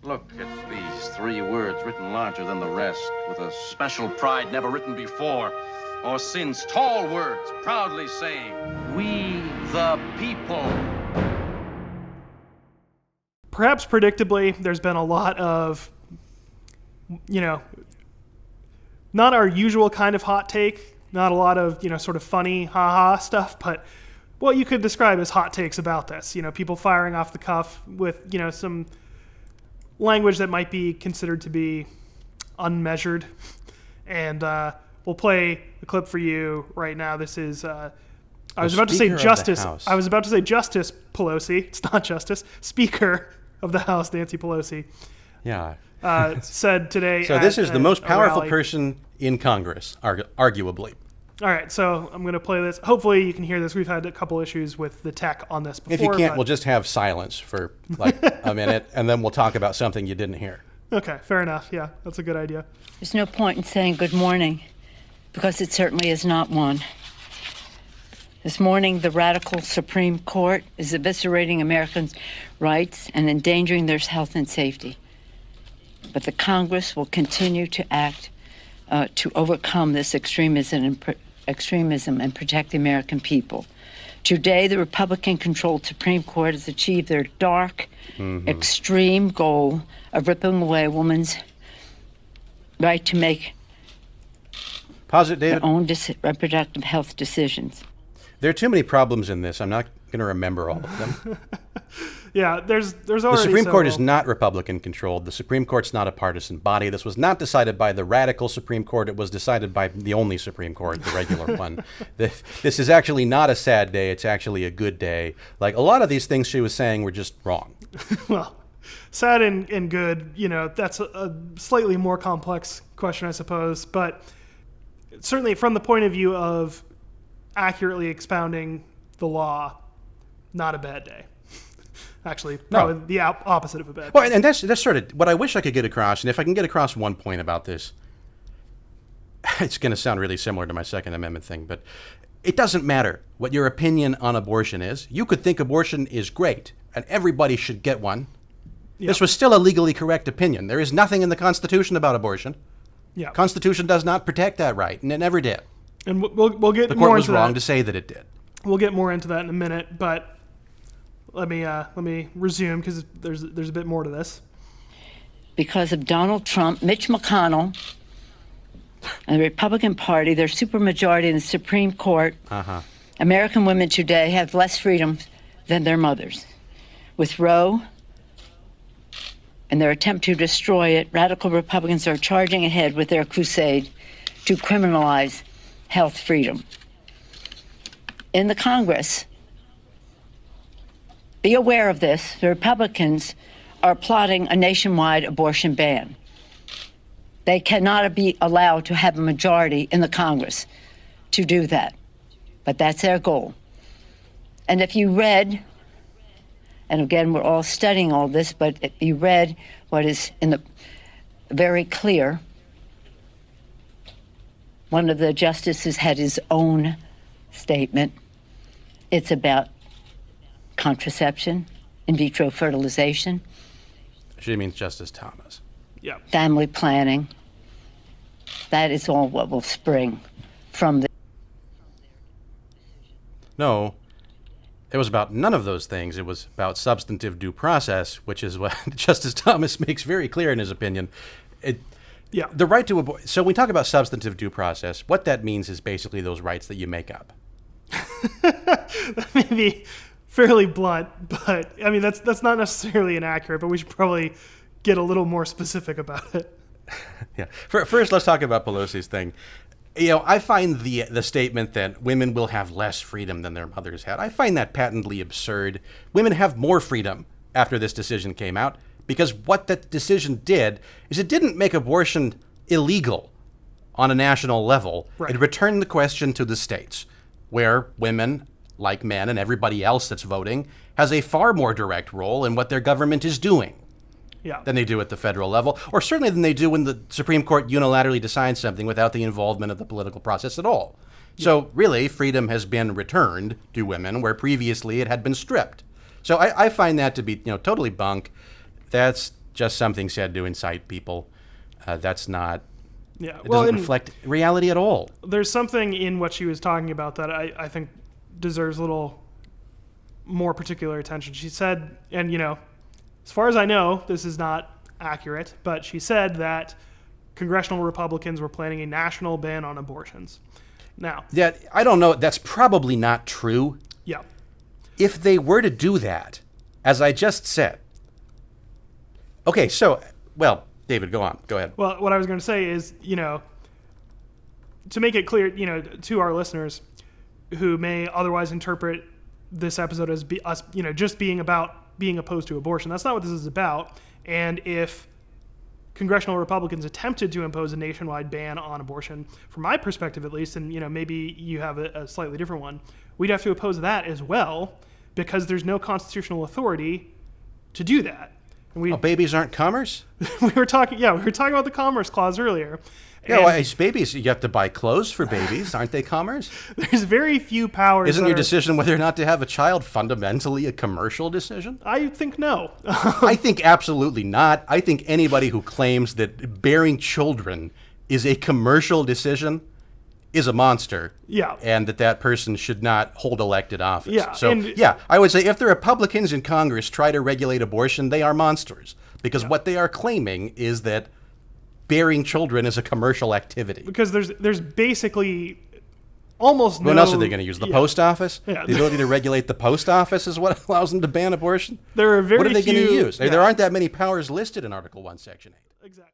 Look at these 3 words written larger than the rest, with a special pride never written before or since. Tall words proudly saying, "We the people." Perhaps predictably, there's been a lot of, not our usual kind of hot take, not a lot of, sort of funny ha-ha stuff, but what you could describe as hot takes about this. People firing off the cuff with, some language that might be considered to be unmeasured. And we'll play the clip for you right now. This is, I was about to say Justice Pelosi. It's not Justice. Speaker of the House, Nancy Pelosi. Yeah. Said today. So this is the most powerful person in Congress, arguably. All right, so I'm going to play this. Hopefully you can hear this. We've had a couple issues with the tech on this before. If you can't, we'll just have silence for like a minute, and then we'll talk about something you didn't hear. Okay, fair enough. Yeah, that's a good idea. There's no point in saying good morning, because it certainly is not one. This morning, the radical Supreme Court is eviscerating Americans' rights and endangering their health and safety. But the Congress will continue to act to overcome this extremism and protect the American people. Today, the Republican-controlled Supreme Court has achieved their dark, extreme goal of ripping away a woman's right to make their own reproductive health decisions. There are too many problems in this. I'm not going to remember all of them. Yeah, there's already the Supreme Court is not Republican-controlled. The Supreme Court's not a partisan body. This was not decided by the radical Supreme Court. It was decided by the only Supreme Court, the regular one. This is actually not a sad day. It's actually a good day. Like, a lot of these things she was saying were just wrong. Well, sad and good, that's a slightly more complex question, I suppose. But certainly from the point of view of accurately expounding the law, not a bad day. Actually, probably the opposite of a bad day. Well, and that's sort of what I wish I could get across. And if I can get across one point about this, it's going to sound really similar to my Second Amendment thing, but it doesn't matter what your opinion on abortion is. You could think abortion is great and everybody should get one. Yep. This was still a legally correct opinion. There is nothing in the Constitution about abortion. Yeah. Constitution does not protect that right, and it never did. And we'll get more into that. The court was wrong to say that it did. We'll get more into that in a minute, but let me resume because there's a bit more to this. Because of Donald Trump, Mitch McConnell, and the Republican Party, their supermajority in the Supreme Court, American women today have less freedom than their mothers. With Roe and their attempt to destroy it, radical Republicans are charging ahead with their crusade to criminalize health freedom. In the Congress, be aware of this, the Republicans are plotting a nationwide abortion ban. They cannot be allowed to have a majority in the Congress to do that, but that's their goal. And if you read, and again, we're all studying all this, but if you read what is in the very clear, one of the justices had his own statement. It's about contraception, in vitro fertilization. She means Justice Thomas. Yeah. Family planning. That is all what will spring from the... No, it was about none of those things. It was about substantive due process, which is what Justice Thomas makes very clear in his opinion. The right to abortion. So when we talk about substantive due process, what that means is basically those rights that you make up. That may be fairly blunt, but I mean that's not necessarily inaccurate, but we should probably get a little more specific about it. Yeah. First, let's talk about Pelosi's thing. I find the statement that women will have less freedom than their mothers had, I find that patently absurd. Women have more freedom after this decision came out, because what that decision did is it didn't make abortion illegal on a national level. Right. It returned the question to the states, where women, like men and everybody else that's voting, has a far more direct role in what their government is doing than they do at the federal level, or certainly than they do when the Supreme Court unilaterally decides something without the involvement of the political process at all. Yeah. So really, freedom has been returned to women where previously it had been stripped. So I find that to be totally bunk. That's just something said to incite people. That's not. Yeah, It doesn't reflect reality at all. There's something in what she was talking about that I think deserves a little more particular attention. She said, and as far as I know, this is not accurate, but she said that congressional Republicans were planning a national ban on abortions. Now, I don't know. That's probably not true. yeah, If they were to do that, as I just said. Okay, so, well, David, go on. Go ahead. well, what I was going to say is, to make it clear, to our listeners who may otherwise interpret this episode as us, just being about being opposed to abortion. That's not what this is about. And if congressional Republicans attempted to impose a nationwide ban on abortion, from my perspective at least, and maybe you have a slightly different one, we'd have to oppose that as well because there's no constitutional authority to do that. And babies aren't commerce? we were talking about the Commerce Clause earlier. Yeah, well, as babies, you have to buy clothes for babies. Aren't they commerce? There's very few powers. Isn't your decision whether or not to have a child fundamentally a commercial decision? I think no. I think absolutely not. I think anybody who claims that bearing children is a commercial decision is a monster. Yeah. And that person should not hold elected office. Yeah. So, I would say if the Republicans in Congress try to regulate abortion, they are monsters. Because what they are claiming is that bearing children is a commercial activity. Because there's basically almost no... What else are they going to use? The post office? Yeah. The ability to regulate the post office is what allows them to ban abortion? There are very What are they going to use? Yeah. There aren't that many powers listed in Article 1, Section 8. Exactly.